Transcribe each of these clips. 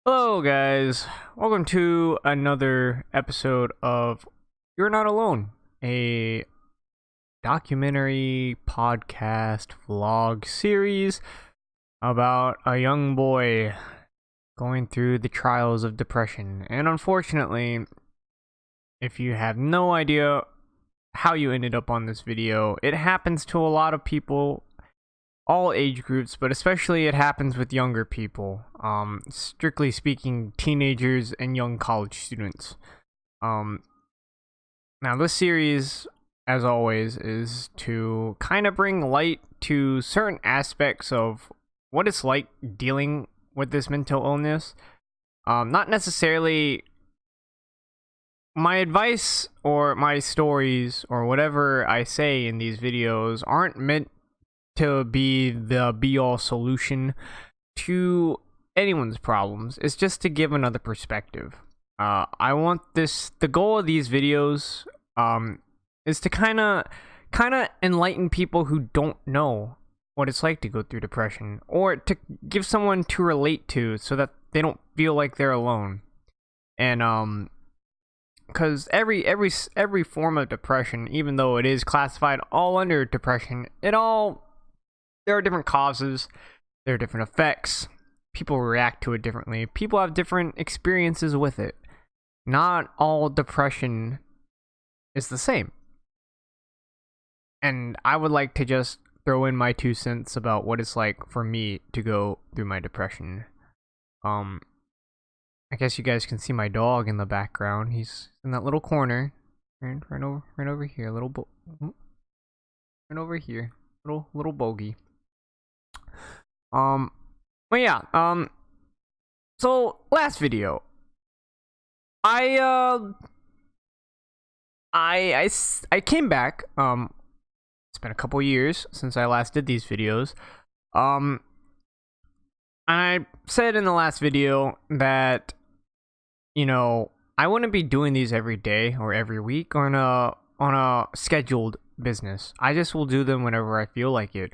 Hello, guys. Welcome to another episode of You're Not Alone, a documentary podcast vlog series about a young boy going through the trials of depression. And unfortunately, if you have no idea how you ended up on this video, it happens to a lot of people, all age groups, but especially it happens with younger people. Strictly speaking, teenagers and young college students. Now this series, as always, is to kind of bring light to certain aspects of what it's like dealing with this mental illness. Not necessarily my advice or my stories or whatever I say in these videos aren't meant to be the be-all solution to anyone's problems. It's just to give another perspective. I want the goal of these videos is to kind of enlighten people who don't know what it's like to go through depression, or to give someone to relate to so that they don't feel like they're alone. And because every form of depression, even though it is classified all under depression, there are different causes, there are different effects. People react to it differently. People have different experiences with it. Not all depression is the same. And I would like to just throw in my 2 cents about what it's like for me to go through my depression. I guess you guys can see my dog in the background. He's in that little corner, right over here, right over here, little bogey. But yeah, so last video, I came back. It's been a couple years since I last did these videos. And I said in the last video that, I wouldn't be doing these every day or every week or on a scheduled business. I just will do them whenever I feel like it.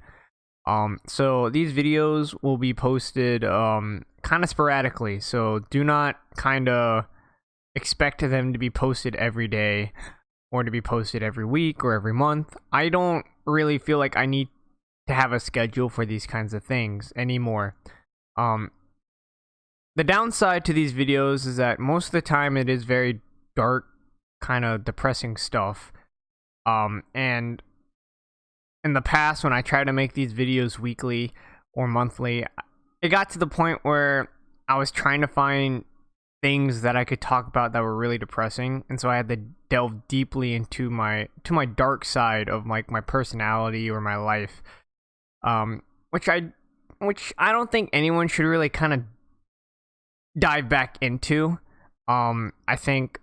So these videos will be posted kind of sporadically, so do not kind of expect them to be posted every day or to be posted every week or every month. I don't really feel like I need to have a schedule for these kinds of things anymore. The downside to these videos is that most of the time it is very dark, kind of depressing stuff. And in the past, when I tried to make these videos weekly or monthly, it got to the point where I was trying to find things that I could talk about that were really depressing, and so I had to delve deeply into my dark side of my personality or my life, which I don't think anyone should really kind of dive back into. I think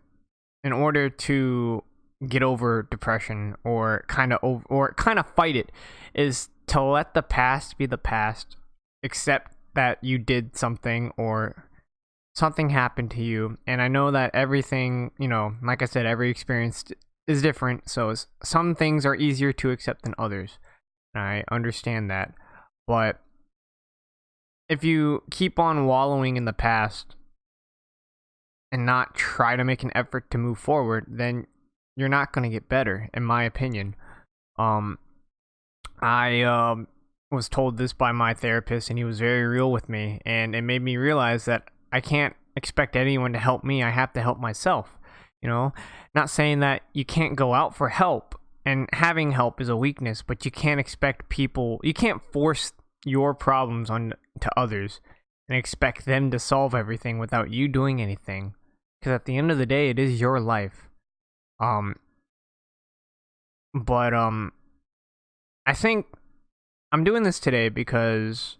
in order to get over depression or kind of fight it, is to let the past be the past, accept that you did something or something happened to you. And I know that everything, like I said, every experience is different, so some things are easier to accept than others. I understand that, but if you keep on wallowing in the past and not try to make an effort to move forward, then you're not going to get better, in my opinion. I was told this by my therapist, and he was very real with me, and it made me realize that I can't expect anyone to help me. I have to help myself. Not saying that you can't go out for help, and having help is a weakness, but you can't you can't force your problems on to others and expect them to solve everything without you doing anything, because at the end of the day, it is your life. But I think I'm doing this today because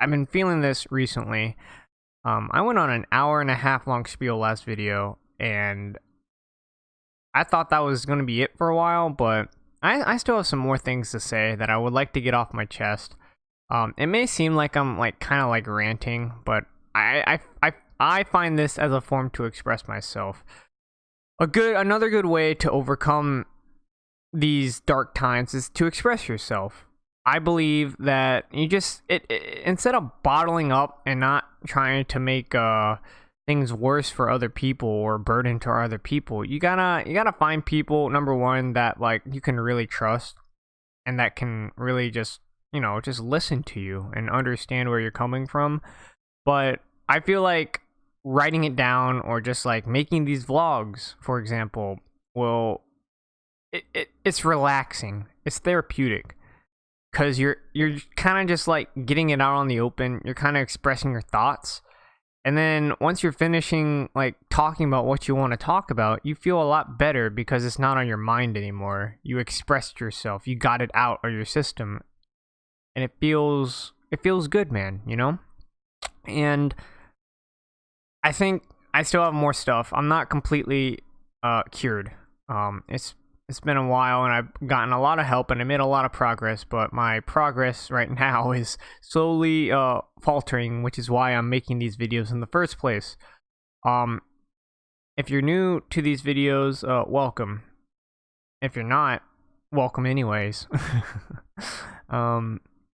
I've been feeling this recently. I went on an hour and a half long spiel last video, and I thought that was going to be it for a while, but I still have some more things to say that I would like to get off my chest. It may seem like I'm kind of ranting, but I find this as a form to express myself. Another good way to overcome these dark times is to express yourself. I believe that you just instead of bottling up and not trying to make things worse for other people or burden to other people, you gotta find people, number one, that like you can really trust and that can really just, just listen to you and understand where you're coming from. But I feel like writing it down or just like making these vlogs, for example, will it's relaxing. It's therapeutic because you're kind of just like getting it out on the open. You're kind of expressing your thoughts. And then once you're finishing like talking about what you want to talk about, you feel a lot better because it's not on your mind anymore. You expressed yourself. You got it out of your system. And it feels good, man, And I think I still have more stuff. I'm not completely cured. It's been a while and I've gotten a lot of help and I made a lot of progress, but my progress right now is slowly faltering, which is why I'm making these videos in the first place. If you're new to these videos, welcome. If you're not, welcome anyways.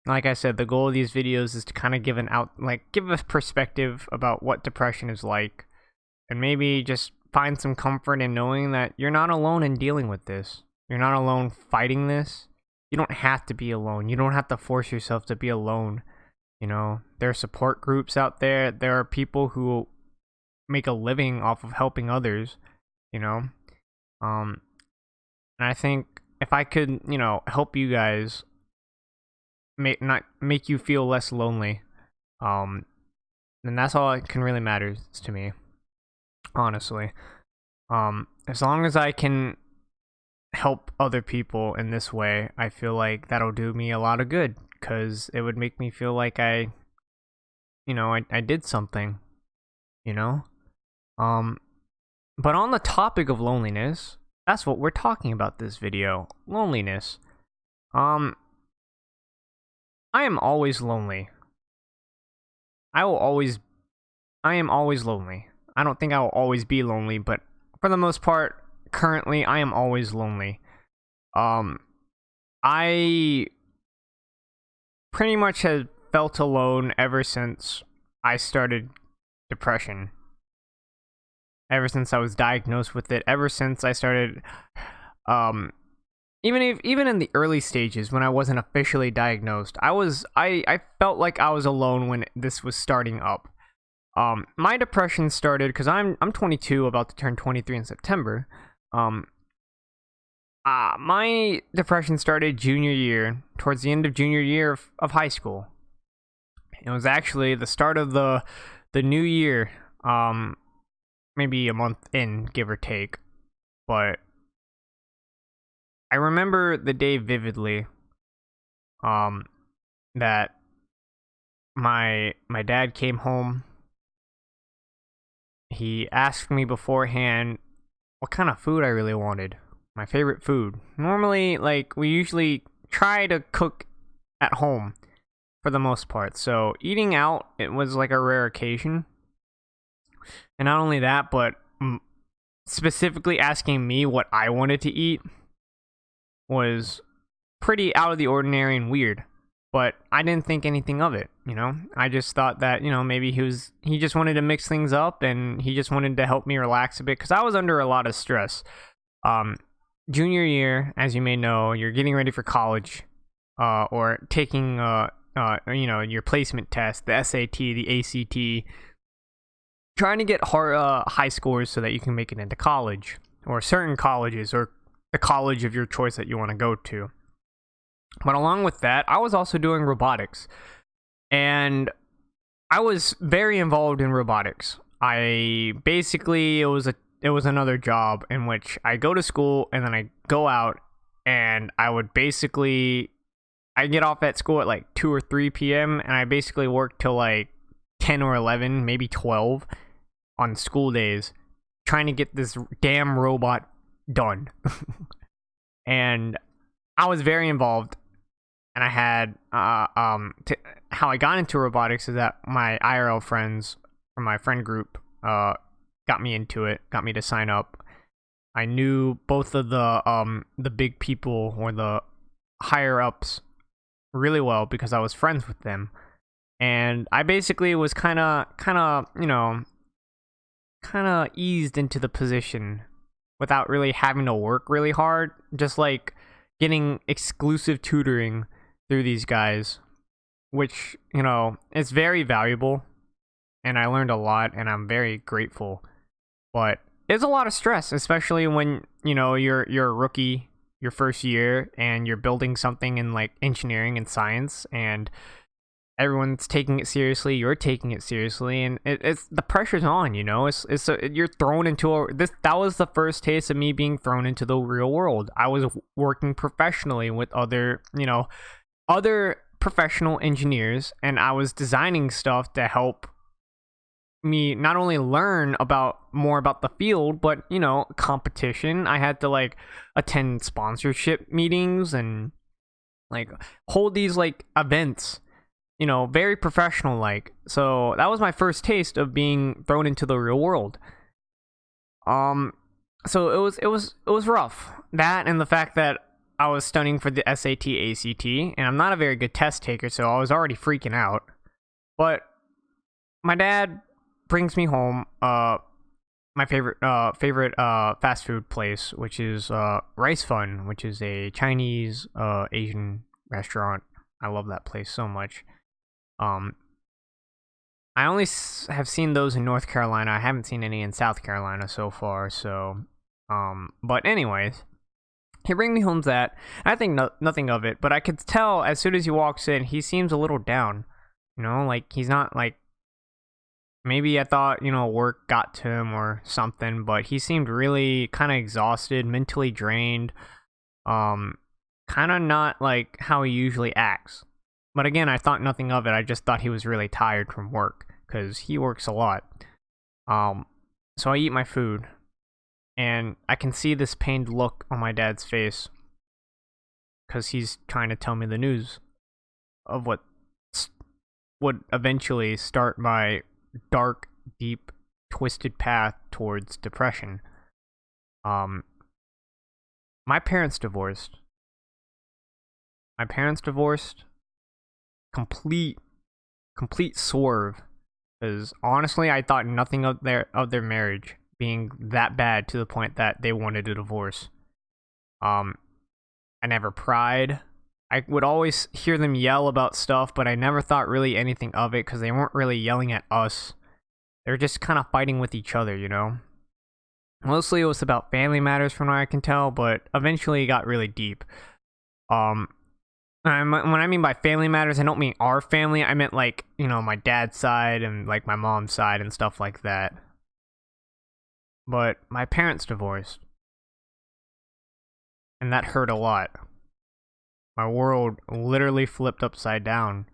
Like I said, the goal of these videos is to kind of give a perspective about what depression is like, and maybe just find some comfort in knowing that you're not alone in dealing with this. You're not alone fighting this. You don't have to be alone. You don't have to force yourself to be alone. There are support groups out there. There are people who make a living off of helping others, And I think if I could, help you guys not make you feel less lonely, then that's all that can really matter to me. Honestly, as long as I can help other people in this way, I feel like that'll do me a lot of good because it would make me feel like I did something, But on the topic of loneliness, that's what we're talking about this video. Loneliness. I am always lonely. I am always lonely. I don't think I will always be lonely, but for the most part, currently, I am always lonely. I pretty much have felt alone ever since I started depression. Ever since I was diagnosed with it, ever since I started, even in the early stages when I wasn't officially diagnosed, I felt like I was alone when this was starting up. My depression started because I'm 22, about to turn 23 in September. My depression started junior year, towards the end of junior year of high school. It was actually the start of the new year, maybe a month in, give or take. But I remember the day vividly, that my dad came home. He asked me beforehand what kind of food I really wanted. My favorite food. Normally, like, we usually try to cook at home for the most part. So eating out, it was like a rare occasion. And not only that, but specifically asking me what I wanted to eat was pretty out of the ordinary and weird. But I didn't think anything of it, I just thought that, maybe he just wanted to mix things up and he just wanted to help me relax a bit because I was under a lot of stress. Junior year, as you may know, you're getting ready for college, or taking, your placement test, the SAT, the ACT, trying to get high scores so that you can make it into college, or certain colleges, or the college of your choice that you want to go to. But along with that, I was also doing robotics, and I was very involved in robotics. It was another job in which I go to school and then I go out, and I get off at school at like 2 or 3 p.m. and I basically work till like 10 or 11, maybe 12 on school days, trying to get this damn robot done. And I was very involved. And I had, how I got into robotics is that my IRL friends from my friend group got me into it, got me to sign up. I knew both of the big people, or the higher ups really well because I was friends with them. And I basically was kind of eased into the position without really having to work really hard, just like getting exclusive tutoring through these guys, which, is very valuable, and I learned a lot and I'm very grateful. But it's a lot of stress, especially when, you're a rookie your first year and you're building something in like engineering and science, and everyone's taking it seriously, you're taking it seriously, and it's the pressure's on. You're thrown into that was the first taste of me being thrown into the real world. I was working professionally with other professional engineers, and I was designing stuff to help me not only learn about more about the field, but competition. I had to like attend sponsorship meetings and like hold these like events, very professional like. So that was my first taste of being thrown into the real world. So it was rough. That, and the fact that I was studying for the SAT, ACT, and I'm not a very good test taker, so I was already freaking out. But my dad brings me home my favorite fast food place, which is Rice Fun, which is a Chinese Asian restaurant. I love that place so much. Um, I only have seen those in North Carolina. I haven't seen any in South Carolina so far. So, but anyways, he brings me home that. I think nothing of it, but I could tell as soon as he walks in, he seems a little down. Like he's not like. Maybe I thought, work got to him or something, but he seemed really kind of exhausted, mentally drained. Kind of not like how he usually acts. But again, I thought nothing of it. I just thought he was really tired from work because he works a lot. So I eat my food, and I can see this pained look on my dad's face because he's trying to tell me the news of what would eventually start my dark, deep, twisted path towards depression. My parents divorced. Complete swerve. Because honestly, I thought nothing of their marriage being that bad to the point that they wanted a divorce. I never pried. I would always hear them yell about stuff, but I never thought really anything of it because they weren't really yelling at us. They were just kind of fighting with each other, Mostly it was about family matters from what I can tell, but eventually it got really deep. When I mean by family matters, I don't mean our family. I meant like, my dad's side and like my mom's side and stuff like that. But my parents divorced. And that hurt a lot. My world literally flipped upside down,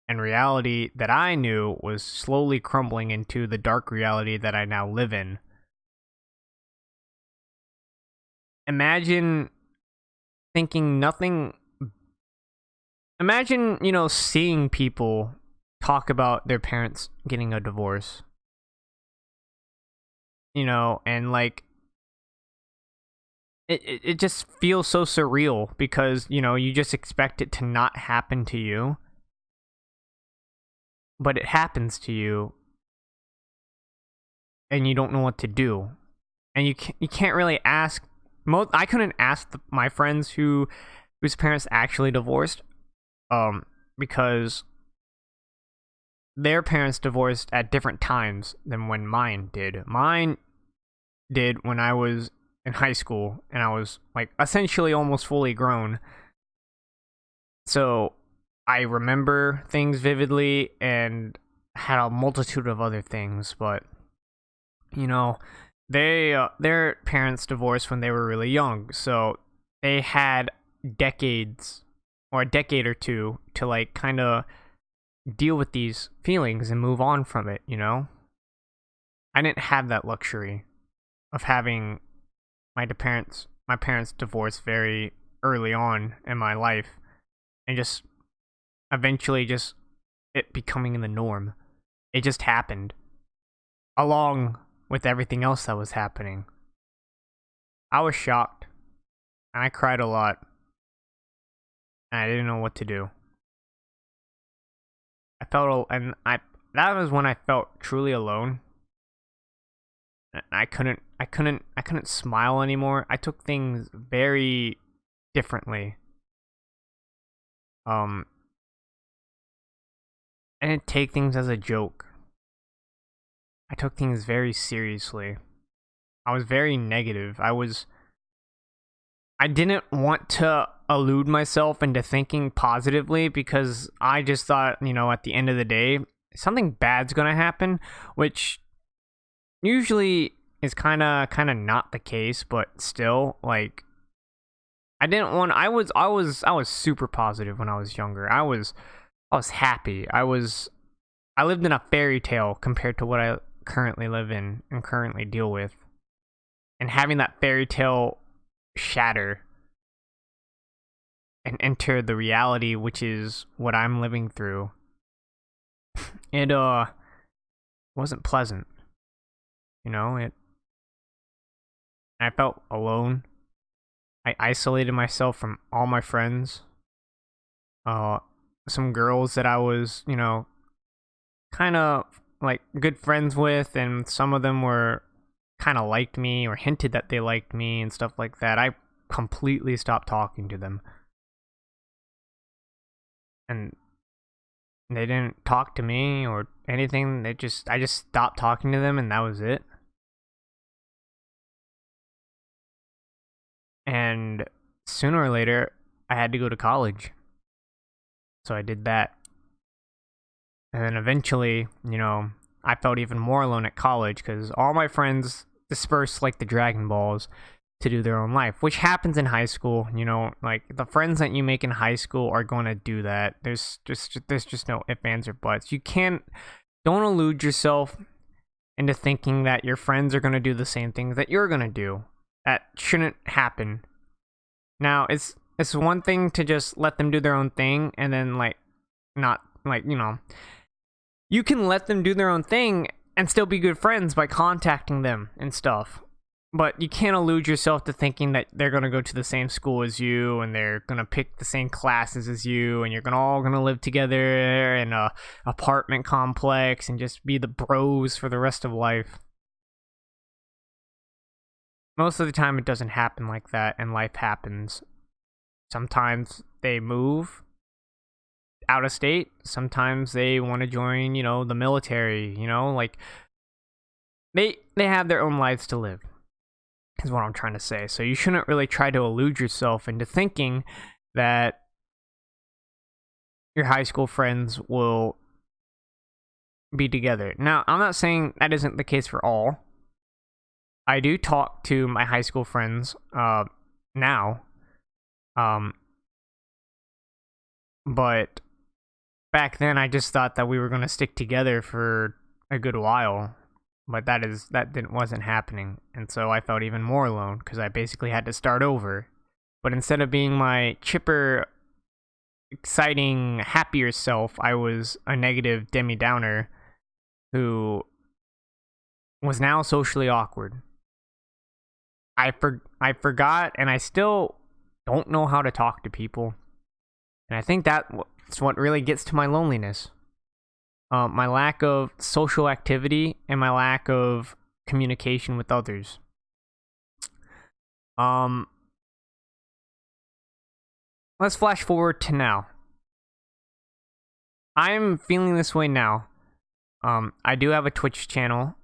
and reality that I knew was slowly crumbling into the dark reality that I now live in. Imagine thinking nothing. Imagine, seeing people talk about their parents getting a divorce. And like, it just feels so surreal because, you just expect it to not happen to you. But it happens to you. And you don't know what to do. And you can't really ask. I couldn't ask my friends whose parents actually divorced. Because their parents divorced at different times than when mine did. Mine did when I was in high school, and I was like essentially almost fully grown. So I remember things vividly and had a multitude of other things, but their parents divorced when they were really young, so they had decades or a decade or two to like kind of deal with these feelings and move on from it. I didn't have that luxury of having my parents divorce very early on in my life, and just eventually just it becoming the norm. It just happened along with everything else that was happening. I was shocked, and I cried a lot, and I didn't know what to do. And I that was when I felt truly alone. I couldn't smile anymore. I took things very differently. Um, I didn't take things as a joke. I took things very seriously. I was very negative. I didn't want to elude myself into thinking positively because I just thought, at the end of the day, something bad's gonna happen, which usually is kind of not the case, but still, like, I didn't want. I was super positive when I was younger. I was happy. I lived in a fairy tale compared to what I currently live in and currently deal with, and having that fairy tale shatter and enter the reality, which is what I'm living through, it wasn't pleasant. It I felt alone. I isolated myself from all my friends. Uh, some girls that I was, kind of like good friends with, and some of them were kind of liked me or hinted that they liked me and stuff like that. I completely stopped talking to them, and they didn't talk to me or anything. I just stopped talking to them, and that was it. And sooner or later, I had to go to college, so I did that. And then eventually, I felt even more alone at college because all my friends dispersed like the Dragon Balls to do their own life, which happens in high school. Like the friends that you make in high school are going to do that. There's just no ifs, ands, or buts. Don't elude yourself into thinking that your friends are going to do the same things that you're going to do. That shouldn't happen. Now, it's one thing to just let them do their own thing and then like not like, you can let them do their own thing and still be good friends by contacting them and stuff. But you can't elude yourself to thinking that they're going to go to the same school as you and they're going to pick the same classes as you and you're all going to live together in a apartment complex and just be the bros for the rest of life. Most of the time it doesn't happen like that, and life happens. Sometimes they move out of state. Sometimes they want to join, the military, like they have their own lives to live. Is what I'm trying to say. So you shouldn't really try to elude yourself into thinking that your high school friends will be together. Now, I'm not saying that isn't the case for all. I do talk to my high school friends now. But back then I just thought that we were going to stick together for a good while. But wasn't happening, and so I felt even more alone because I basically had to start over. But instead of being my chipper, exciting, happier self, I was a negative Demi Downer who was now socially awkward. I forgot, and I still don't know how to talk to people, and I think that's what really gets to my loneliness. My lack of social activity and my lack of communication with others. Let's flash forward to now. I'm feeling this way now. I do have a Twitch channel,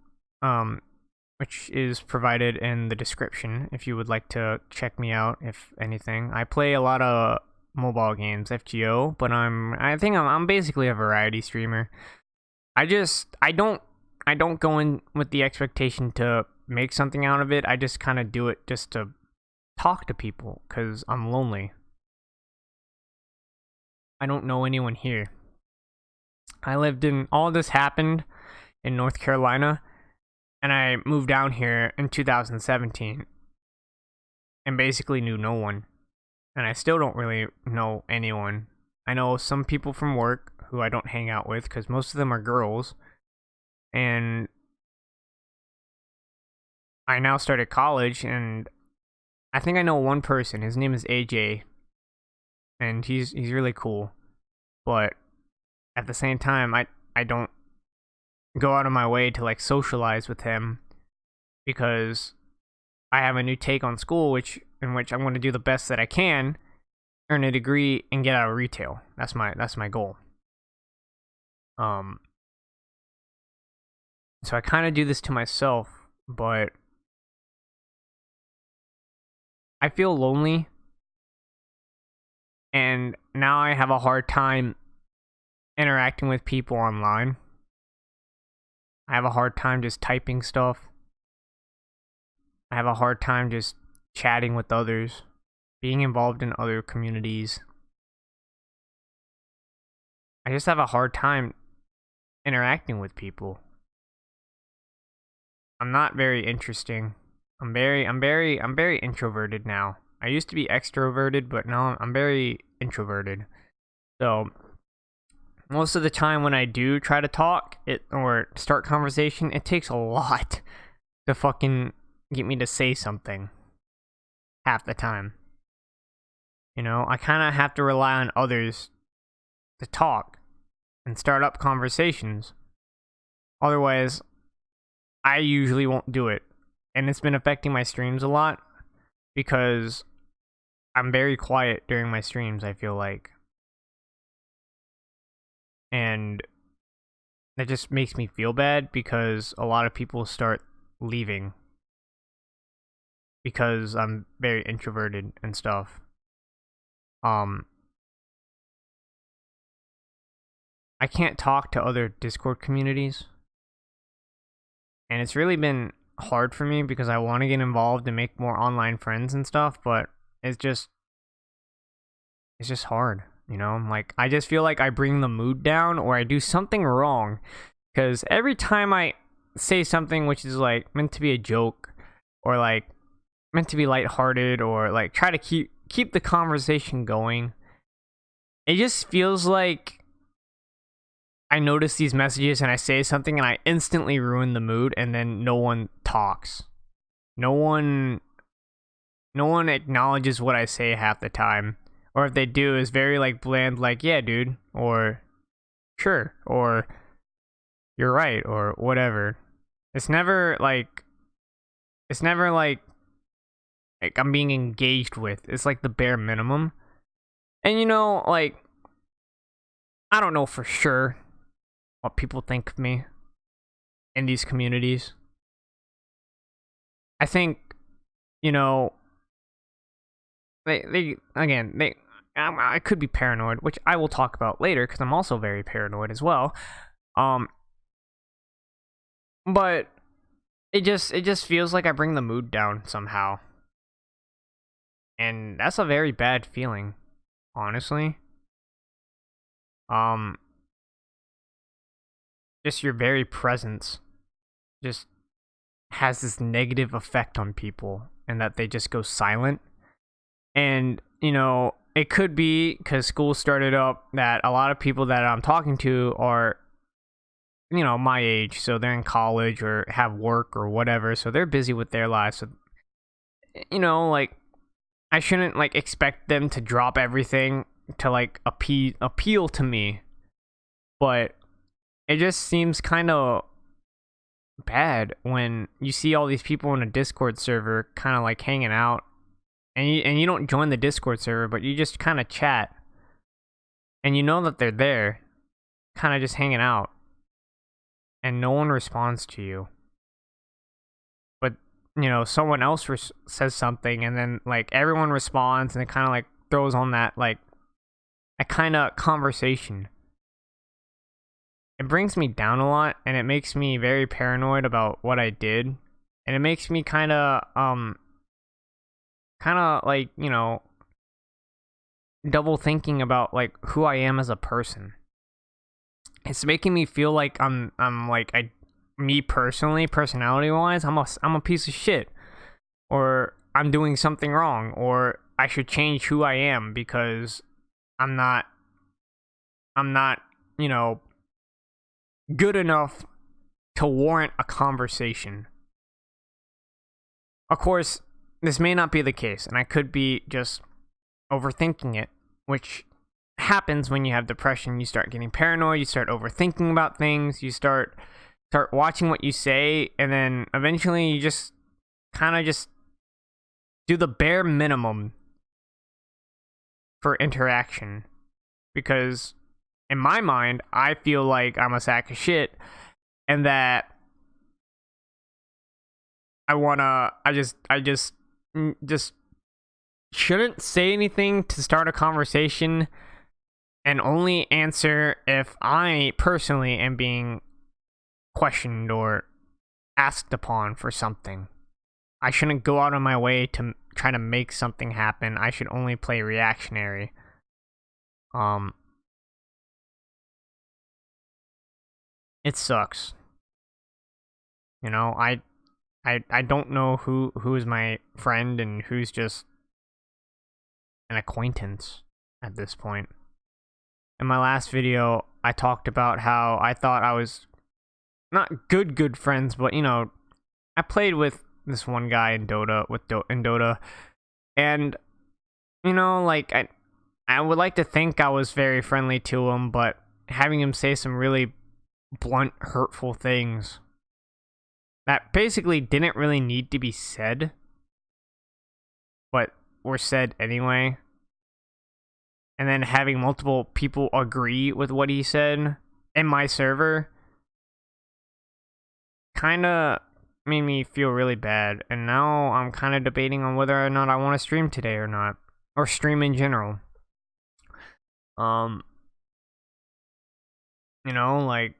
which is provided in the description if you would like to check me out, if anything. I play a lot of mobile games, FGO, but I think I'm basically a variety streamer. I don't go in with the expectation to make something out of it. I just kind of do it just to talk to people because I'm lonely. I don't know anyone here. All this happened in North Carolina, and I moved down here in 2017 and basically knew no one. And I still don't really know anyone. I know some people from work who I don't hang out with because most of them are girls. And I now started college, and I think I know one person. His name is AJ, and he's really cool. But at the same time, I don't go out of my way to like socialize with him because I have a new take on school, in which I'm going to do the best that I can, earn a degree, and get out of retail. That's my goal. So I kind of do this to myself, but I feel lonely, and now I have a hard time interacting with people online. I have a hard time just typing stuff. I have a hard time just chatting with others, being involved in other communities. I just have a hard time interacting with people. I'm not very interesting. I'm very introverted now. I used to be extroverted, but now I'm very introverted. So most of the time when I do try to talk or start conversation, it takes a lot to fucking get me to say something. Half the time. You know, I kind of have to rely on others to talk and start up conversations. Otherwise, I usually won't do it. And it's been affecting my streams a lot because I'm very quiet during my streams, I feel like. And that just makes me feel bad because a lot of people start leaving because I'm very introverted and stuff. I can't talk to other Discord communities. And it's really been hard for me because I want to get involved and make more online friends and stuff, but it's just hard, you know? Like, I just feel like I bring the mood down or I do something wrong because every time I say something which is like meant to be a joke or like meant to be lighthearted or like try to keep the conversation going, it just feels like I notice these messages and I say something and I instantly ruin the mood and then no one talks. No one acknowledges what I say half the time. Or if they do, is very like bland, like, yeah, dude, or sure, or you're right, or whatever. It's never like I'm being engaged with. It's like the bare minimum. And you know, like, I don't know for sure what people think of me in these communities. I think, you know, I could be paranoid, which I will talk about later because I'm also very paranoid as well. But it just feels like I bring the mood down somehow. And that's a very bad feeling, honestly. Just your very presence just has this negative effect on people and that they just go silent. And, you know, it could be because school started up that a lot of people that I'm talking to are, you know, my age. So they're in college or have work or whatever. So they're busy with their lives. So, you know, like, I shouldn't, like, expect them to drop everything to, like, appeal to me. But it just seems kind of bad when you see all these people in a Discord server kind of like hanging out and you don't join the Discord server, but you just kind of chat and you know that they're there kind of just hanging out and no one responds to you. But, you know, someone else says something and then like everyone responds and it kind of like throws on that like a kind of conversation. It brings me down a lot and it makes me very paranoid about what I did. And it makes me kind of like, you know, double thinking about like who I am as a person. It's making me feel like I'm like me personally, personality wise, I'm a piece of shit, or I'm doing something wrong, or I should change who I am because I'm not, you know, good enough to warrant a conversation. Of course, this may not be the case, and I could be just overthinking it, which happens when you have depression. You start getting paranoid, you start overthinking about things, you start watching what you say, and then eventually you just kind of just do the bare minimum for interaction. Because in my mind, I feel like I'm a sack of shit, and that I just shouldn't say anything to start a conversation, and only answer if I personally am being questioned or asked upon for something. I shouldn't go out of my way to try to make something happen. I should only play reactionary. It sucks. You know, I don't know who is my friend and who's just an acquaintance at this point. In my last video, I talked about how I thought I was not good friends, but you know, I played with this one guy in Dota in Dota, and you know, like I would like to think I was very friendly to him, but having him say some really blunt, hurtful things that basically didn't really need to be said, but were said anyway. And then having multiple people agree with what he said in my server kind of made me feel really bad. And now I'm kind of debating on whether or not I want to stream today or not, or stream in general. You know, like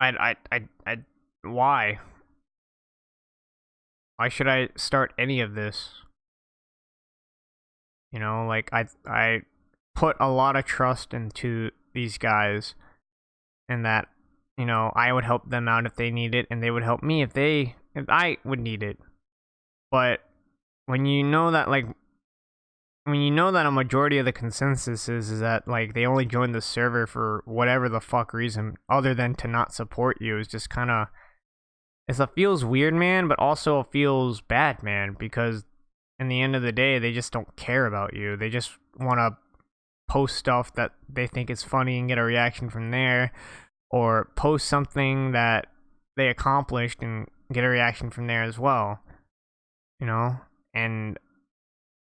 I why? Why should I start any of this? You know, like I put a lot of trust into these guys, and that, you know, I would help them out if they need it, and they would help me if I would need it. But when you know that a majority of the consensus is that like they only joined the server for whatever the fuck reason other than to not support you, is just kind of, it feels weird, man, but also it feels bad, man, because in the end of the day, they just don't care about you. They just want to post stuff that they think is funny and get a reaction from there, or post something that they accomplished and get a reaction from there as well. You know? And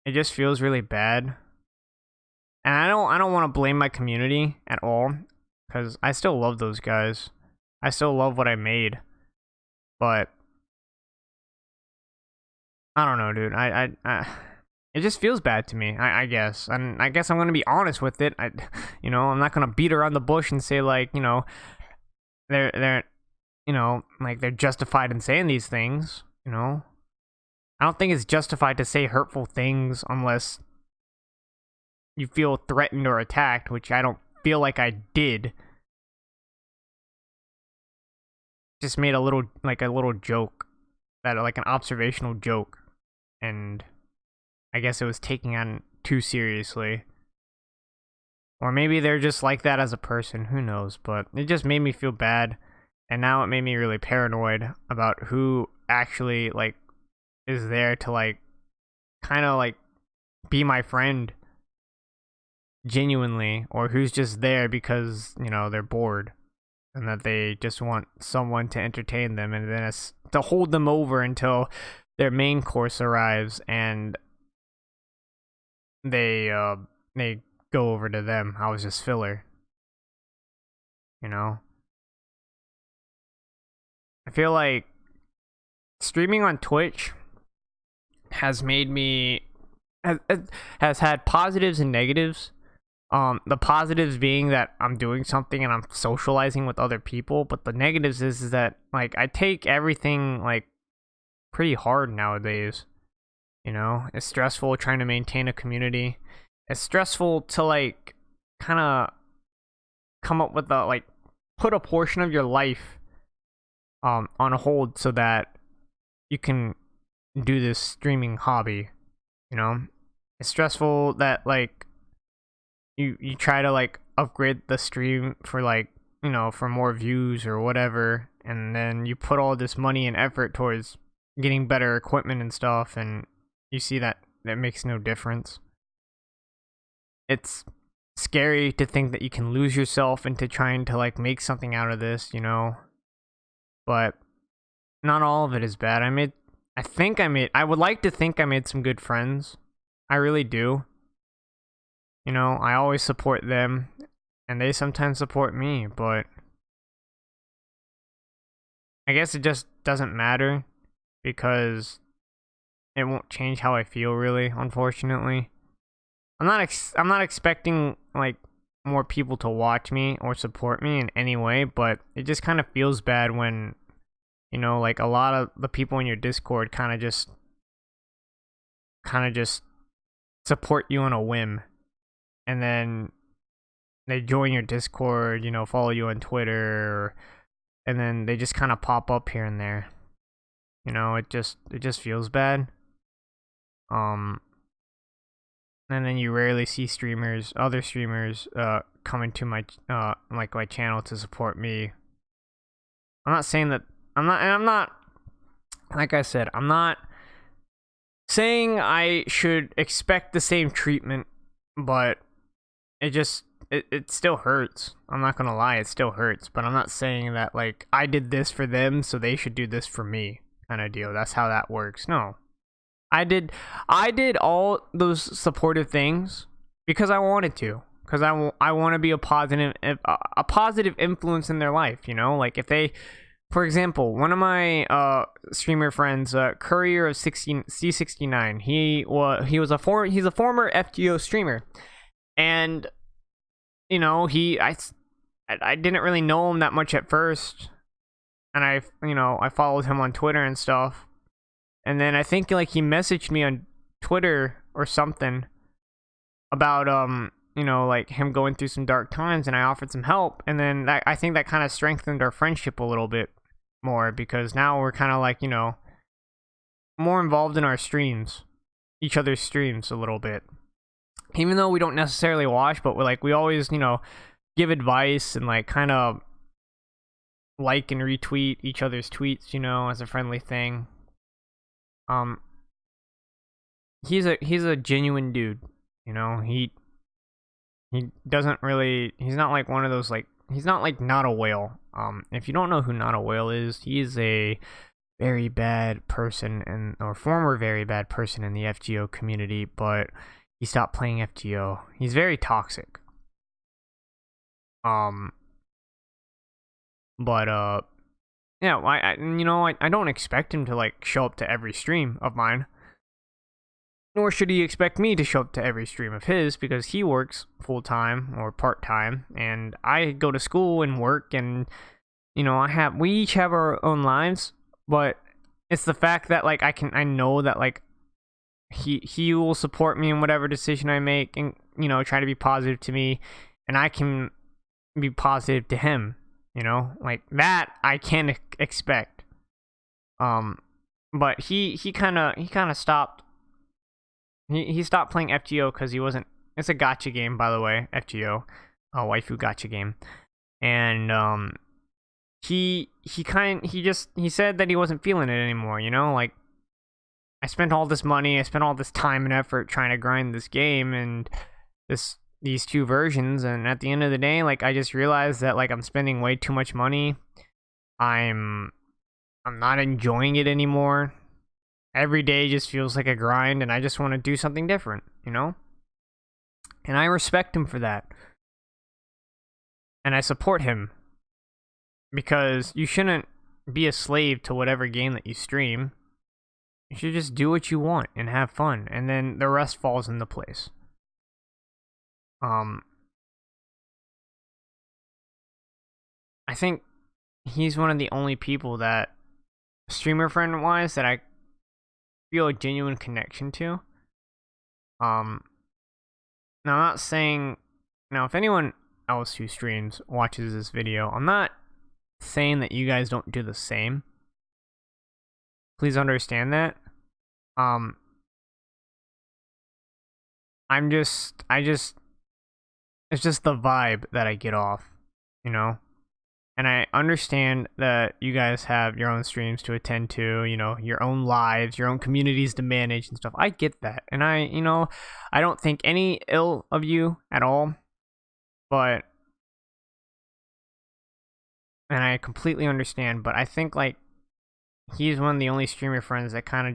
it just feels really bad. And I don't want to blame my community at all, because I still love those guys. I still love what I made. But I don't know, dude. It just feels bad to me, I guess. And I guess I'm gonna be honest with it. You know, I'm not gonna beat around the bush and say like, you know, they're you know, like they're justified in saying these things, you know. I don't think it's justified to say hurtful things unless you feel threatened or attacked, which I don't feel like I did. Just made a little joke, that like an observational joke, and I guess it was taking on too seriously. Or maybe they're just like that as a person, who knows, but it just made me feel bad, and now it made me really paranoid about who actually like is there to like kind of like be my friend genuinely, or who's just there because, you know, they're bored and that they just want someone to entertain them, and then it's to hold them over until their main course arrives and they go over to them. I was just filler, you know. I feel like streaming on Twitch has made me has had positives and negatives. The positives being that I'm doing something and I'm socializing with other people, but the negatives is that like I take everything like pretty hard nowadays. You know, it's stressful trying to maintain a community. It's stressful to like kind of come up with a like put a portion of your life on a hold so that you can do this streaming hobby. You know, it's stressful that like you try to like upgrade the stream for like, you know, for more views or whatever, and then you put all this money and effort towards getting better equipment and stuff, and you see that makes no difference. it's scary to think that you can lose yourself into trying to like make something out of this, you know. But not all of it is bad. I would like to think I made some good friends. I really do. You know, I always support them and they sometimes support me, but I guess it just doesn't matter because it won't change how I feel really, unfortunately. I'm not expecting like more people to watch me or support me in any way, but it just kind of feels bad when, you know, like a lot of the people in your Discord kind of just support you on a whim, and then they join your Discord, you know, follow you on Twitter, and then they just kind of pop up here and there. You know, it just feels bad. Um, and then you rarely see other streamers, coming to my like my channel to support me. I'm not saying that I'm not like I said, I'm not saying I should expect the same treatment, but it still hurts. I'm not gonna lie, it still hurts. But I'm not saying that like I did this for them, so they should do this for me, kind of deal. That's how that works. No, I did all those supportive things because I wanted to. Because I want to be a positive influence in their life. You know, like if they, for example, one of my streamer friends, Courier of C69, he's a former FGO streamer, and you know I didn't really know him that much at first, and I followed him on Twitter and stuff, and then I think like he messaged me on Twitter or something about like him going through some dark times, and I offered some help, and then I think that kind of strengthened our friendship a little bit more because now we're kind of like more involved in our streams, each other's streams a little bit, even though we don't necessarily watch, but we always give advice and like kind of like and retweet each other's tweets, as a friendly thing. um he's a genuine dude, he doesn't really, he's not like one of those, like, he's not like Not a Whale. If you don't know who Not a Whale is, he is a very bad person or former very bad person in the FGO community, but he stopped playing FGO. He's very toxic. Um but yeah, I don't expect him to like show up to every stream of mine. Nor should he expect me to show up to every stream of his because he works full-time or part-time and I go to school and work, and we each have our own lives, but it's the fact that like I know that like he will support me in whatever decision I make, and try to be positive to me, and I can be positive to him, like that I can expect. But he kind of stopped. He stopped playing FGO because he wasn't. It's a gacha game, by the way. FGO, a waifu gacha game, and he said that he wasn't feeling it anymore. Like, I spent all this money, I spent all this time and effort trying to grind this game and these two versions, and at the end of the day, like I just realized that like I'm spending way too much money. I'm not enjoying it anymore. Every day just feels like a grind, and I just want to do something different, And I respect him for that. And I support him. Because you shouldn't be a slave to whatever game that you stream. You should just do what you want and have fun, and then the rest falls into place. I think he's one of the only people that, streamer friend wise, that I feel a genuine connection to. Now I'm not saying, if anyone else who streams watches this video, I'm not saying that you guys don't do the same. Please understand that. It's just the vibe that I get off, And I understand that you guys have your own streams to attend to, you know, your own lives, your own communities to manage and stuff. I get that. And I don't think any ill of you at all, but and I completely understand, but I think like he's one of the only streamer friends that kind of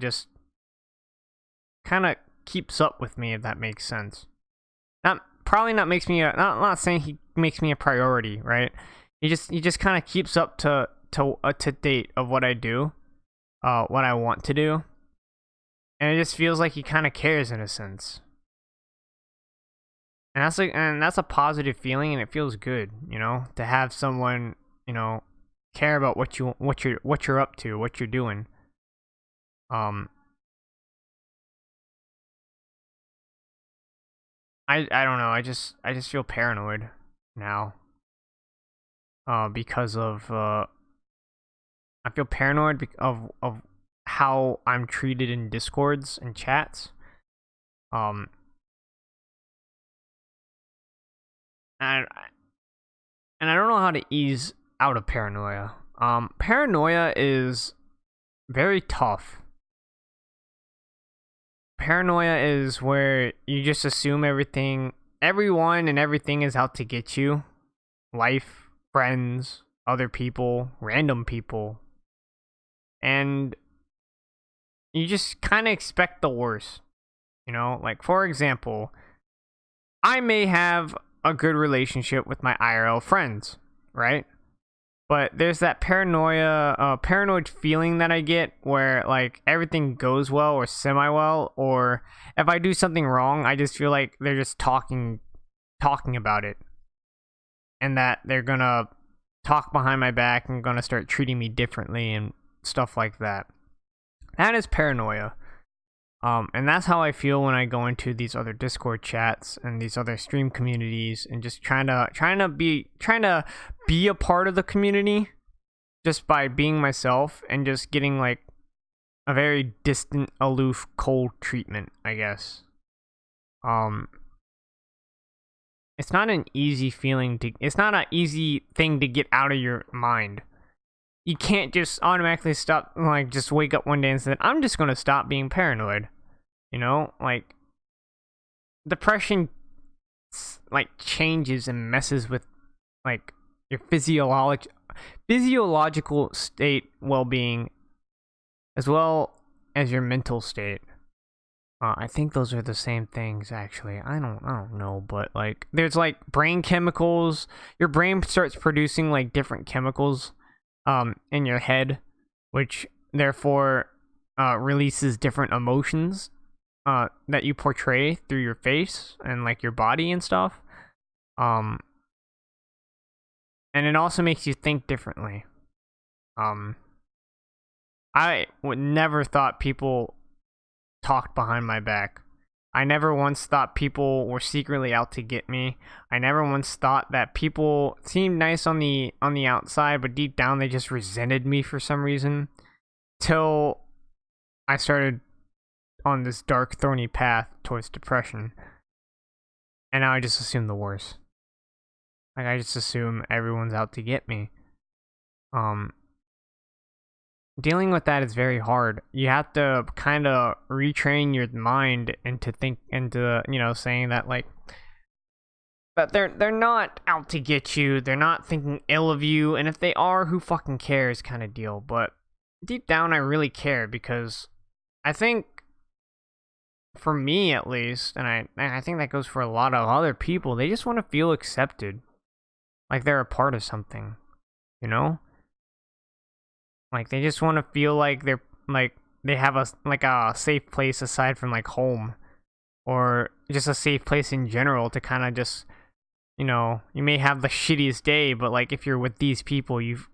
keeps up with me, if that makes sense. Not probably not makes me not saying he makes me a priority, right? He just kind of keeps up to date of what I do, what I want to do, and it just feels like he kind of cares in a sense. And that's a positive feeling, and it feels good, you know, to have someone, you know, care about what you're up to, what you're doing. Um, I don't know. I just feel paranoid now. Because of I feel paranoid of how I'm treated in discords and chats. Um, and I don't know how to ease out of paranoia. Paranoia is very tough. Paranoia is where you just assume everyone and everything is out to get you. Life, friends, other people, random people. And you just kind of expect the worst. You know, like for example, I may have a good relationship with my IRL friends, right? But there's that paranoid feeling that I get where like everything goes well or semi well, or if I do something wrong, I just feel like they're just talking about it, and that they're gonna talk behind my back and gonna start treating me differently and stuff like that. That is paranoia. And that's how I feel when I go into these other Discord chats and these other stream communities and just trying to be a part of the community just by being myself and just getting like a very distant, aloof, cold treatment, I guess. Um it's not an easy it's not an easy thing to get out of your mind. You can't just automatically stop, like, just wake up one day and say, I'm just gonna stop being paranoid. You know, like, depression, like, changes and messes with, like, your physiological state well-being, as well as your mental state. I think those are the same things, actually. I don't know, but like, there's like brain chemicals. Your brain starts producing like different chemicals in your head, which therefore releases different emotions that you portray through your face and like your body and stuff. Um, and it also makes you think differently. Um, I would never thought people talked behind my back. I never once thought people were secretly out to get me. I never once thought that people seemed nice on the outside, but deep down they just resented me for some reason. Till I started on this dark, thorny path towards depression. And now I just assume the worst. Like, I just assume everyone's out to get me. Dealing with that is very hard. You have to kind of retrain your mind into you know, saying that like, but they're not out to get you. They're not thinking ill of you, and if they are, who fucking cares, kind of deal. But deep down, I really care, because I think, for me at least, and I think that goes for a lot of other people, they just want to feel accepted, like they're a part of something, you know? Like, they just want to feel like they're like they have a safe place aside from like home, or just a safe place in general to kind of just, you know, you may have the shittiest day, but like if you're with these people, you've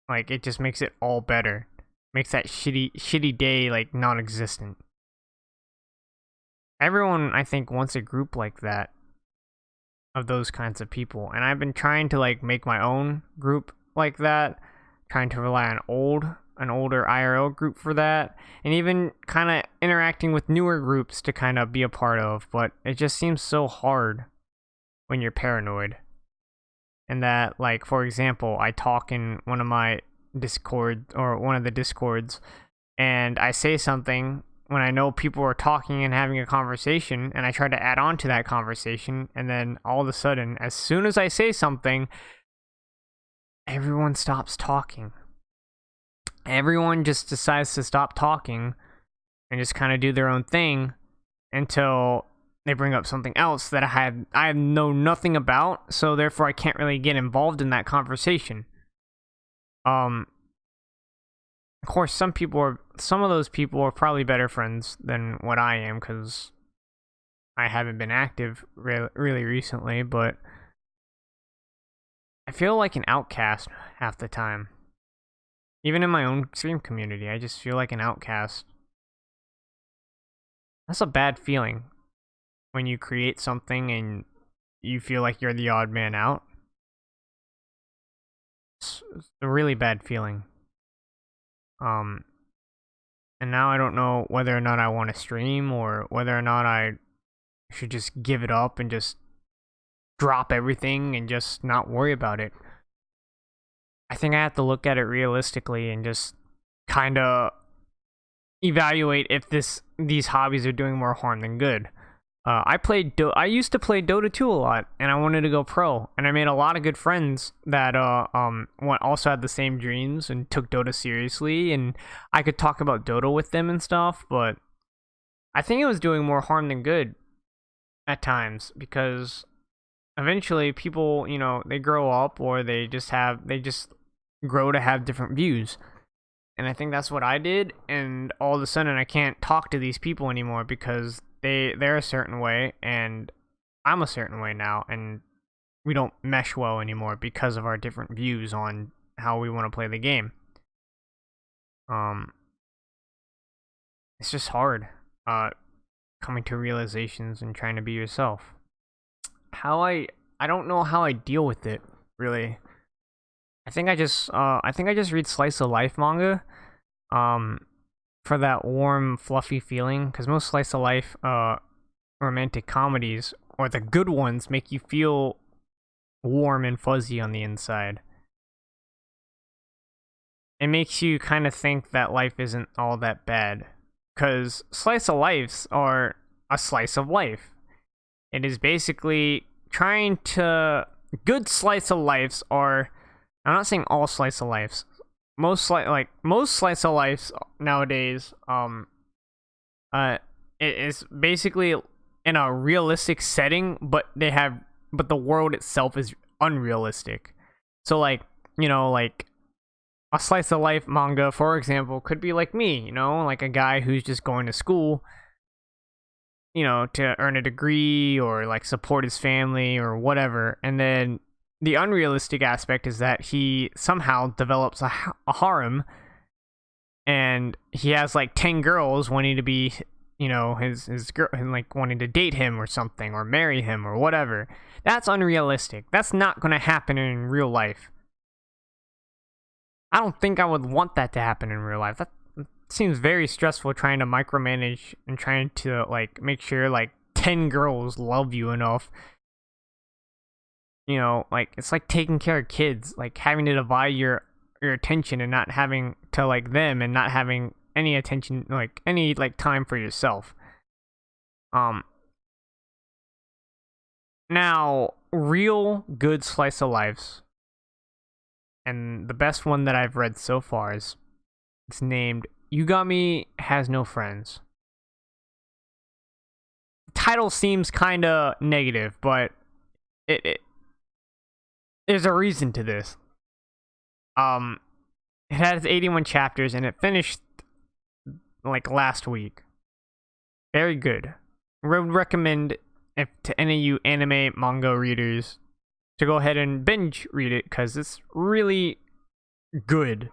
like, it just makes it all better. Makes that shitty day like non-existent. Everyone, I think, wants a group like that, of those kinds of people, and I've been trying to like make my own group like that, trying to rely on an older IRL group for that, and even kind of interacting with newer groups to kind of be a part of, but it just seems so hard when you're paranoid. and that, like, for example, I talk in one of my Discord or one of the Discords, and I say something when I know people are talking and having a conversation, and I try to add on to that conversation, and then all of a sudden, as soon as I say something, everyone stops talking. Everyone just decides to stop talking and just kind of do their own thing until they bring up something else that I know nothing about, so therefore I can't really get involved in that conversation. Of course, some of those people are probably better friends than what I am, because I haven't been active really recently, but I feel like an outcast half the time. Even in my own stream community, I just feel like an outcast. That's a bad feeling when you create something and you feel like you're the odd man out. It's a really bad feeling. And now I don't know whether or not I want to stream, or whether or not I should just give it up and just drop everything and just not worry about it. I think I have to look at it realistically and just kind of evaluate if these hobbies are doing more harm than good. I used to play Dota 2 a lot, and I wanted to go pro, and I made a lot of good friends that also had the same dreams and took Dota seriously, and I could talk about Dota with them and stuff. But I think it was doing more harm than good at times, because eventually people, they grow up, or they just grow to have different views. And I think that's what I did, and all of a sudden I can't talk to these people anymore because they're a certain way and I'm a certain way now, and we don't mesh well anymore because of our different views on how we want to play the game. It's just hard coming to realizations and trying to be yourself. I don't know how I deal with it, really. I think I just read slice of life manga for that warm, fluffy feeling, because most slice of life romantic comedies, or the good ones, make you feel warm and fuzzy on the inside. It makes you kind of think that life isn't all that bad, because slice of lives are a slice of life. It is basically trying to... Good slice of lives are... I'm not saying all slice of lives. Most slice of lives nowadays, it is basically in a realistic setting, but the world itself is unrealistic. So, like a slice of life manga, for example, could be like me, like a guy who's just going to school, to earn a degree or like support his family or whatever, and then the unrealistic aspect is that he somehow develops a harem, and he has like 10 girls wanting to be, his girl, and like wanting to date him or something, or marry him or whatever. That's unrealistic. That's not going to happen in real life. I don't think I would want that to happen in real life. That seems very stressful, trying to micromanage and trying to like make sure like 10 girls love you enough. Like, it's like taking care of kids, like having to divide your attention and not having to like them, and not having any attention, like any like time for yourself. Now, real good slice of lives, and the best one that I've read so far it's named Yugami Has No Friends. The title seems kind of negative, but there's a reason to this. It has 81 chapters, and it finished like last week. Very good. I would recommend to any of you anime manga readers to go ahead and binge read it, because it's really good.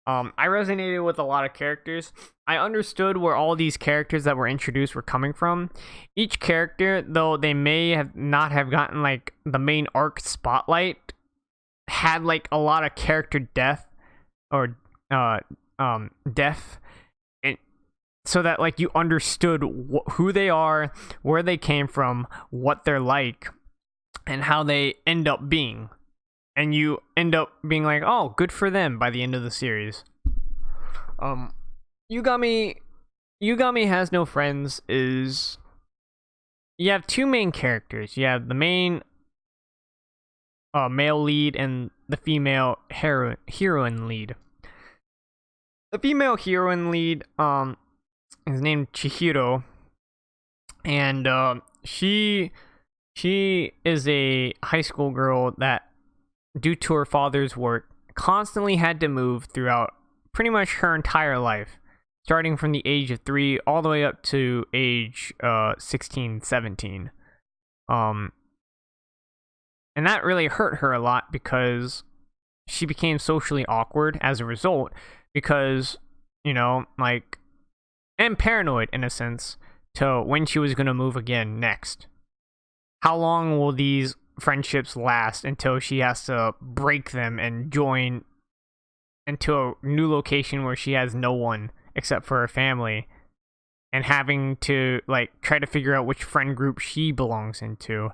I resonated with a lot of characters. I understood where all these characters that were introduced were coming from. Each character, though they may not have gotten like the main arc spotlight, had like a lot of character depth, or depth, and so that like you understood who they are, where they came from, what they're like, and how they end up being. And you end up being like, oh, good for them by the end of the series. Yugami Has No Friends is, you have two main characters. You have the main male lead and the female heroine lead. The female heroine lead is named Chihiro, and she is a high school girl that, due to her father's work, constantly had to move throughout pretty much her entire life, starting from the age of 3 all the way up to age 16, 17. And that really hurt her a lot because she became socially awkward as a result, because, like, and paranoid in a sense, to when she was going to move again next. How long will these friendships last until she has to break them and join into a new location where she has no one except for her family, and having to like try to figure out which friend group she belongs into.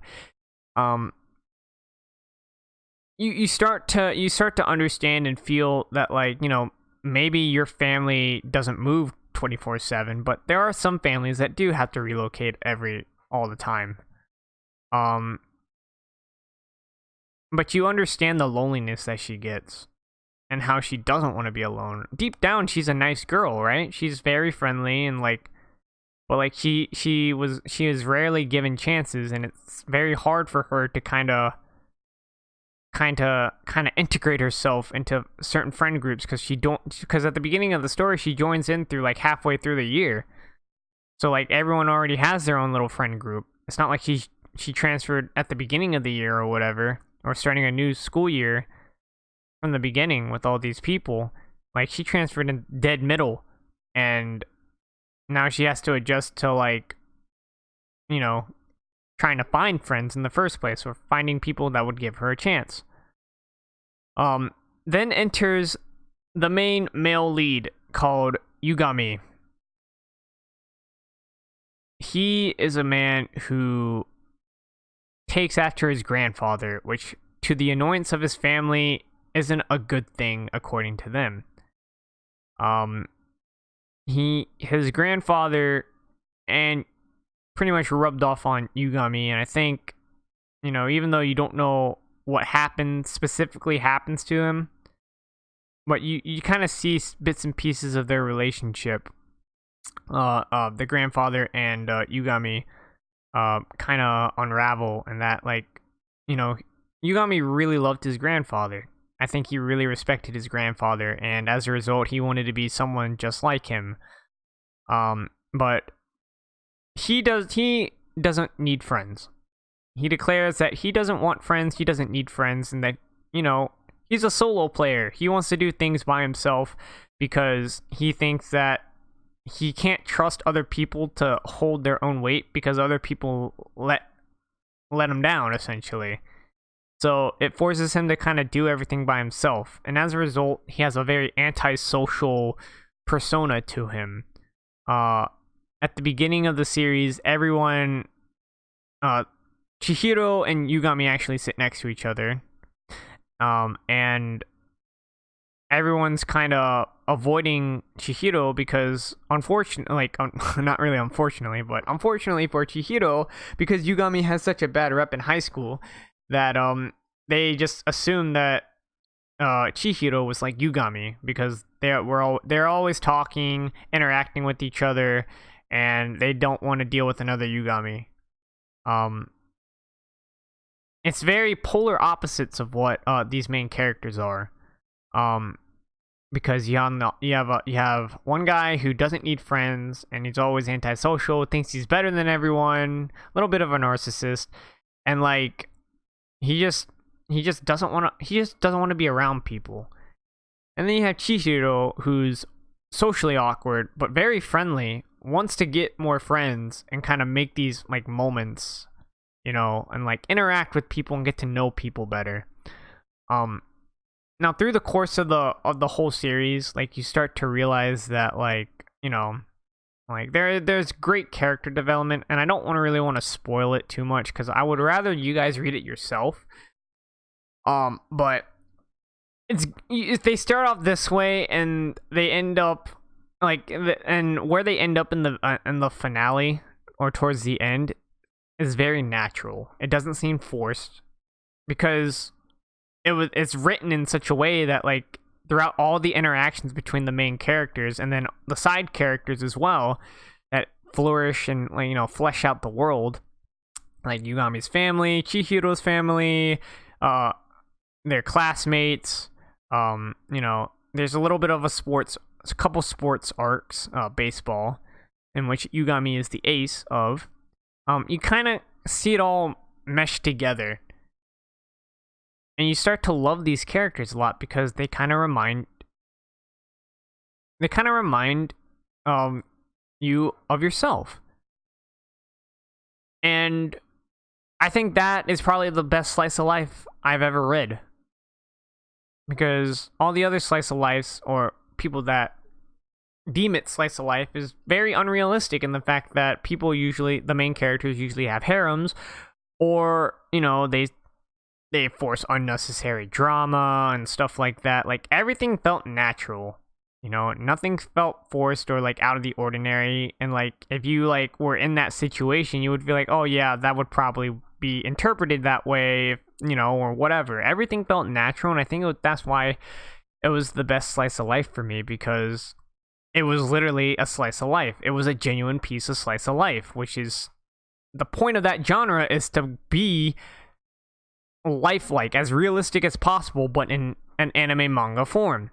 You start to understand and feel that, like, maybe your family doesn't move 24/7, but there are some families that do have to relocate all the time. But you understand the loneliness that she gets and how she doesn't want to be alone. Deep down, she's a nice girl, right? She's very friendly and but like she is rarely given chances, and it's very hard for her to kind of integrate herself into certain friend groups, because at the beginning of the story she joins in through like halfway through the year. So like everyone already has their own little friend group. It's not like she transferred at the beginning of the year or whatever, or starting a new school year from the beginning with all these people. Like, she transferred in dead middle, and now she has to adjust to, like, trying to find friends in the first place, or finding people that would give her a chance. Then enters the main male lead called Yugami. He is a man who takes after his grandfather, which, to the annoyance of his family, isn't a good thing according to them. His grandfather and pretty much rubbed off on Yugami, and I think, even though you don't know what specifically happens to him, but you kind of see bits and pieces of their relationship, the grandfather and Yugami kind of unravel, and that, like, Yugami really loved his grandfather. I think he really respected his grandfather, and as a result, he wanted to be someone just like him. But he doesn't need friends. He declares that he doesn't want friends, he doesn't need friends, and that, he's a solo player. He wants to do things by himself because he thinks that he can't trust other people to hold their own weight, because other people let him down, essentially. So it forces him to kind of do everything by himself, and as a result, he has a very antisocial persona to him. At the beginning of the series, everyone, Chihiro and Yugami actually sit next to each other, and everyone's kind of avoiding Chihiro because, unfortunately, not really unfortunately, but unfortunately for Chihiro, because Yugami has such a bad rep in high school, that they just assume that Chihiro was like Yugami, because they're always talking, interacting with each other, and they don't want to deal with another Yugami. It's very polar opposites of what these main characters are. Because you have one guy who doesn't need friends, and he's always antisocial, thinks he's better than everyone, a little bit of a narcissist, and like he just doesn't want to be around people. And then you have Chihiro, who's socially awkward but very friendly, wants to get more friends and kind of make these like moments, and like interact with people and get to know people better. Now through the course of the whole series, like, you start to realize that, like, Like there's great character development, and I don't really want to spoil it too much because I would rather you guys read it yourself. But if they start off this way and they end up and where they end up in the finale or towards the end is very natural. It doesn't seem forced because it's written in such a way that like throughout all the interactions between the main characters and then the side characters as well that flourish and like, flesh out the world, like Yugami's family, Chihiro's family, their classmates. There's a little bit of a couple sports arcs, baseball, in which Yugami is the ace of. You kind of see it all meshed together, and you start to love these characters a lot because they kind of remind you of yourself, and I think that is probably the best slice of life I've ever read. Because all the other slice of lives, or people that deem it slice of life, is very unrealistic in the fact that the main characters usually have harems, or, they force unnecessary drama and stuff like that. Like, everything felt natural. Nothing felt forced or, like, out of the ordinary. And, like, if you, like, were in that situation, you would feel like, oh, yeah, that would probably be interpreted that way, or whatever. Everything felt natural, and I think that's why it was the best slice of life for me, because it was literally a slice of life. It was a genuine piece of slice of life, which is the point of that genre, is to be lifelike, as realistic as possible, but in an anime manga form.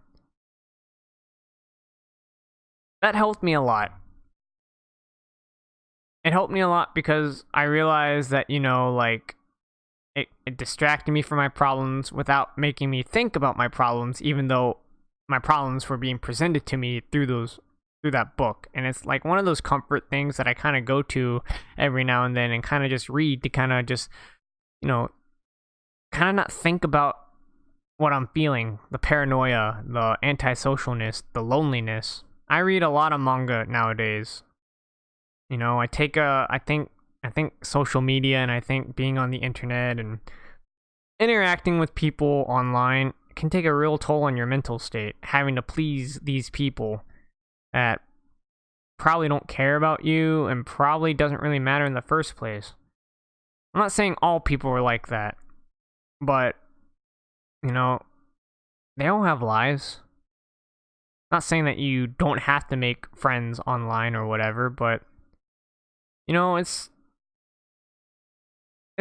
That helped me a lot. It helped me a lot because I realized that, it distracted me from my problems without making me think about my problems, even though my problems were being presented to me through that book. And it's like one of those comfort things that I kind of go to every now and then and kind of just read to kind of just, kind of not think about what I'm feeling, the paranoia, the antisocialness, the loneliness. I read a lot of manga nowadays. I think social media, and I think being on the internet and interacting with people online can take a real toll on your mental state, having to please these people that probably don't care about you and probably doesn't really matter in the first place. I'm not saying all people are like that, but, they all have lives. Not saying that you don't have to make friends online or whatever, but, it's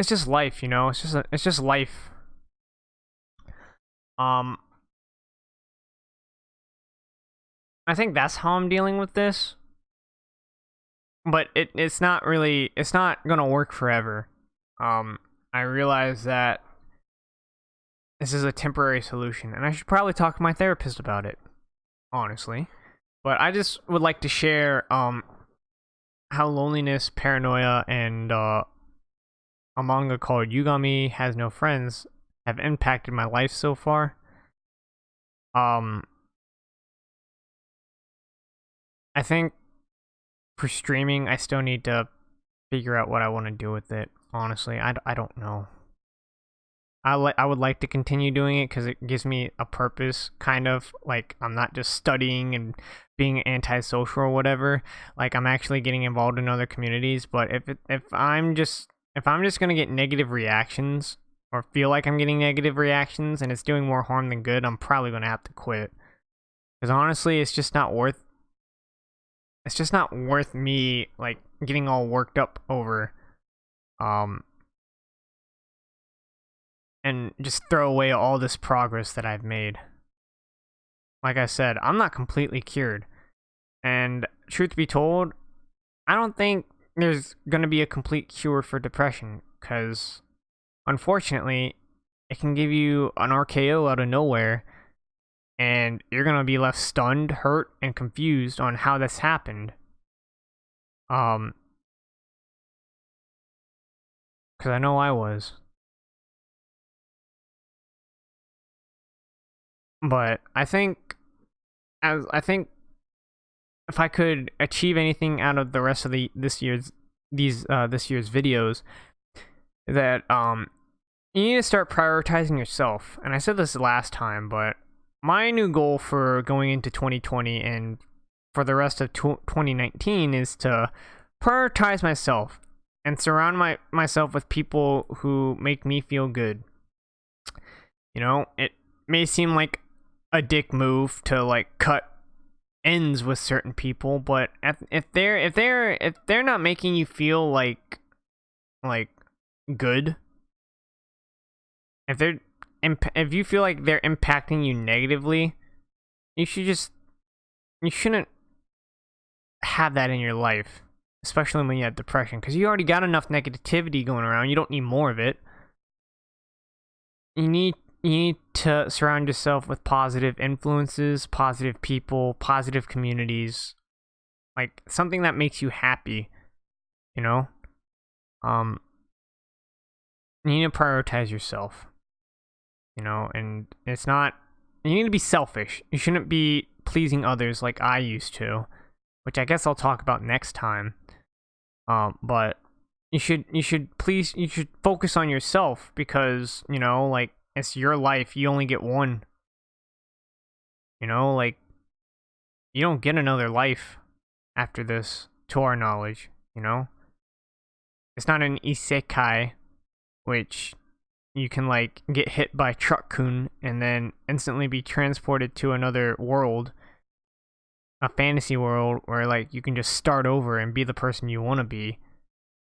just life, it's just life. I think that's how I'm dealing with this, but it's not gonna work forever. I realize that this is a temporary solution, and I should probably talk to my therapist about it, honestly. But I just would like to share how loneliness, paranoia, and a manga called Yugami Has No Friends have impacted my life so far. I think for streaming, I still need to figure out what I want to do with it. Honestly, I don't know. I would like to continue doing it because it gives me a purpose, kind of. Like, I'm not just studying and being antisocial or whatever. Like, I'm actually getting involved in other communities. But if I'm just gonna get negative reactions, or feel like I'm getting negative reactions and it's doing more harm than good, I'm probably gonna have to quit. Because honestly, it's just not worth me, like, getting all worked up over and just throw away all this progress that I've made. Like I said, I'm not completely cured. And truth be told, I don't think there's going to be a complete cure for depression, because unfortunately, it can give you an RKO out of nowhere, and you're going to be left stunned, hurt, and confused on how this happened. Because I know I was. But I think if I could achieve anything out of the rest of this year's videos, that you need to start prioritizing yourself. And I said this last time, but my new goal for going into 2020 and for the rest of 2019 is to prioritize myself and surround myself with people who make me feel good. You know, it may seem like a dick move to like cut ends with certain people, but if they're not making you feel like good, if you feel like they're impacting you negatively, you shouldn't have that in your life, especially when you have depression, because you already got enough negativity going around. You don't need more of it. You need to surround yourself with positive influences, positive people, positive communities, like something that makes you happy, you know? You need to prioritize yourself, you know, and you need to be selfish. You shouldn't be pleasing others like I used to, which I guess I'll talk about next time. But you should focus on yourself, because, you know, like, it's your life. You only get one. You know, like, you don't get another life after this, to our knowledge, you know? It's not an isekai, which you can, like, get hit by Truck-kun and then instantly be transported to another world, a fantasy world where, like, you can just start over and be the person you want to be.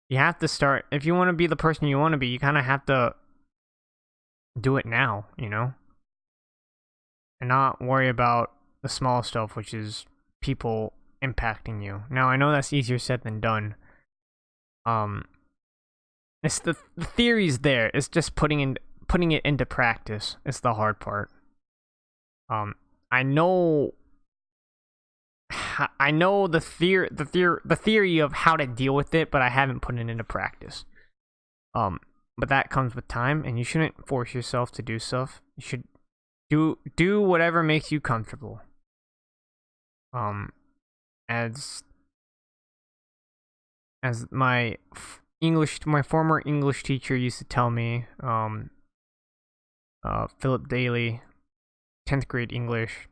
You have to start, if you want to be the person you want to be, you kind of have to do it now, you know? And not worry about the small stuff, which is people impacting you. Now, I know that's easier said than done. It's the theory's there. It's just putting it into practice. It's the hard part. I know the theory of how to deal with it, but I haven't put it into practice. But that comes with time, and you shouldn't force yourself to do stuff. You should do whatever makes you comfortable. As my former English teacher used to tell me, Philip Daly, 10th grade English,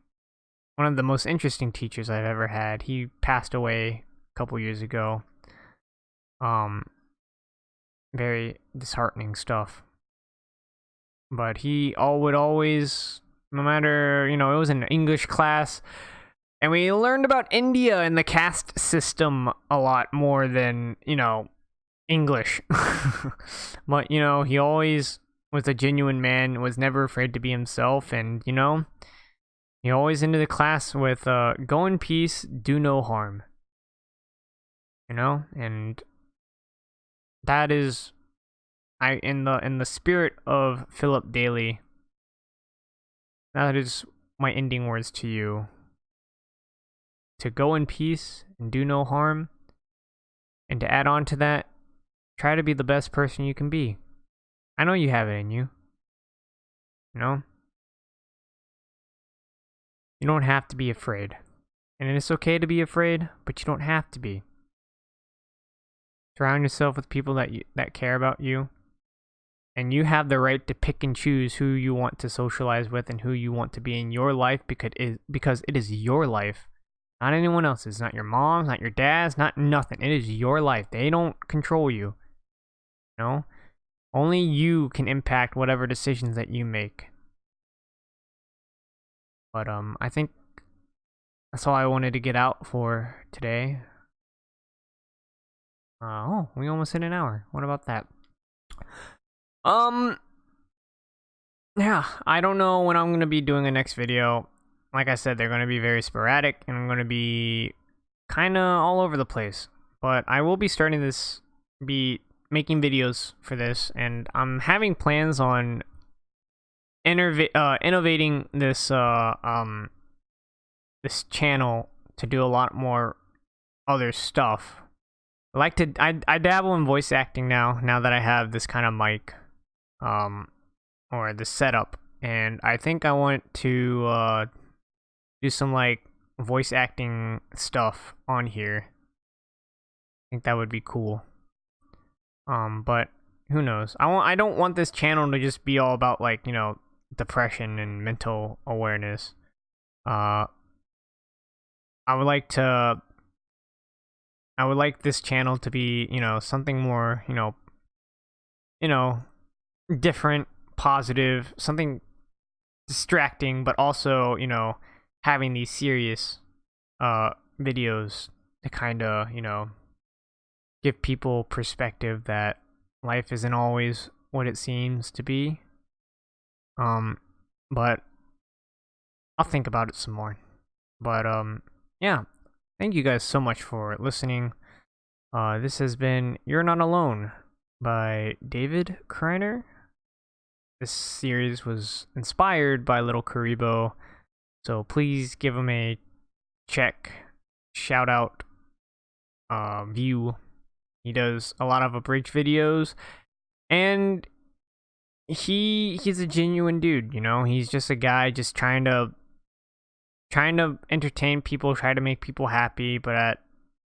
one of the most interesting teachers I've ever had. He passed away a couple years ago. Very disheartening stuff. But he would always, no matter, you know, it was an English class, and we learned about India and the caste system a lot more than, you know, English. But, you know, he always was a genuine man, was never afraid to be himself, and, you know, he always ended the class with, go in peace, do no harm. You know, and that is, in the spirit of Philip Daly, that is my ending words to you. To go in peace and do no harm, and to add on to that, try to be the best person you can be. I know you have it in you. You know? You don't have to be afraid. And it's okay to be afraid, but you don't have to be. Surround yourself with people that care about you. And you have the right to pick and choose who you want to socialize with and who you want to be in your life, because it is your life. Not anyone else's. Not your mom's, not your dad's, not nothing. It is your life. They don't control you. You know? Only you can impact whatever decisions that you make. But I think that's all I wanted to get out for today. Oh, we almost hit an hour. What about that? Yeah, I don't know when I'm gonna be doing a next video. Like I said, they're gonna be very sporadic, and I'm gonna be kinda all over the place. But I will be be making videos for this, and I'm having plans on innovating this this channel to do a lot more other stuff. I dabble in voice acting now that I have this kind of mic, or the setup, and I think I want to do some, like, voice acting stuff on here. I think that would be cool. But who knows? I don't want this channel to just be all about, like, you know, depression and mental awareness. I would like this channel to be, you know, something more, you know, different, positive, something distracting, but also, you know, having these serious videos to kind of, you know, give people perspective that life isn't always what it seems to be. But I'll think about it some more. But yeah, thank you guys so much for listening. This has been You're Not Alone by David Kreiner. This series was inspired by Little Kuriboh, so please give him a check, shout out, view. He does a lot of abridged videos, and he's a genuine dude, you know? He's just a guy just trying to entertain people, try to make people happy, but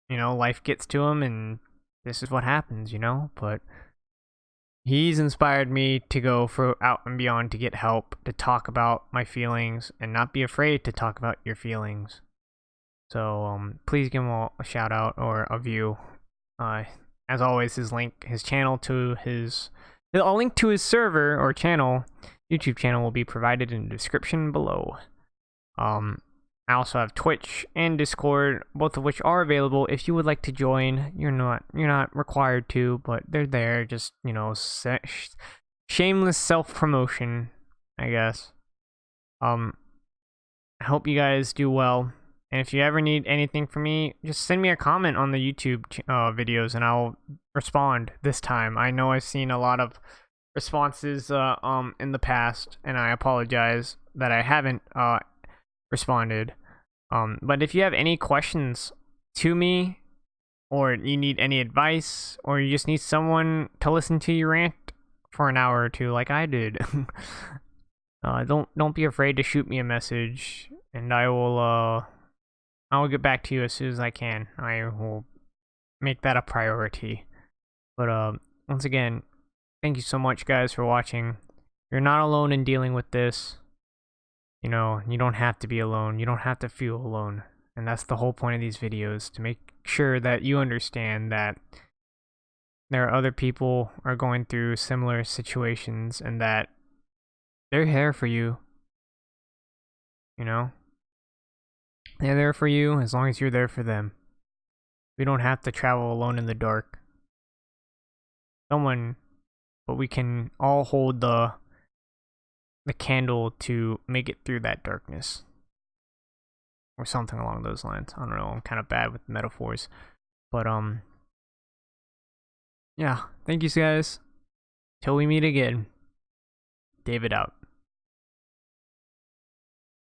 you know, life gets to him and this is what happens, you know? But he's inspired me to go for out and beyond to get help, to talk about my feelings and not be afraid to talk about your feelings. So please give him a shout out or a view. As always, his channel to a link to his server or channel, YouTube channel, will be provided in the description below. I also have Twitch and Discord, both of which are available if you would like to join. You're not required to, but they're there. Just, you know, shameless self-promotion, I guess. I hope you guys do well. And if you ever need anything from me, just send me a comment on the YouTube videos and I'll respond this time. I know I've seen a lot of responses in the past, and I apologize that I haven't responded. But if you have any questions to me, or you need any advice, or you just need someone to listen to you rant for an hour or two like I did, don't be afraid to shoot me a message, and I will get back to you as soon as I can. I will make that a priority. But once again, thank you so much, guys, for watching. You're not alone in dealing with this. You know, you don't have to be alone. You don't have to feel alone. And that's the whole point of these videos, to make sure that you understand that there are other people are going through similar situations and that they're here for you. You know? They're there for you as long as you're there for them. We don't have to travel alone in the dark. But we can all hold the candle to make it through that darkness. Or something along those lines. I don't know, I'm kind of bad with metaphors. But yeah, thank you guys. Till we meet again. David out.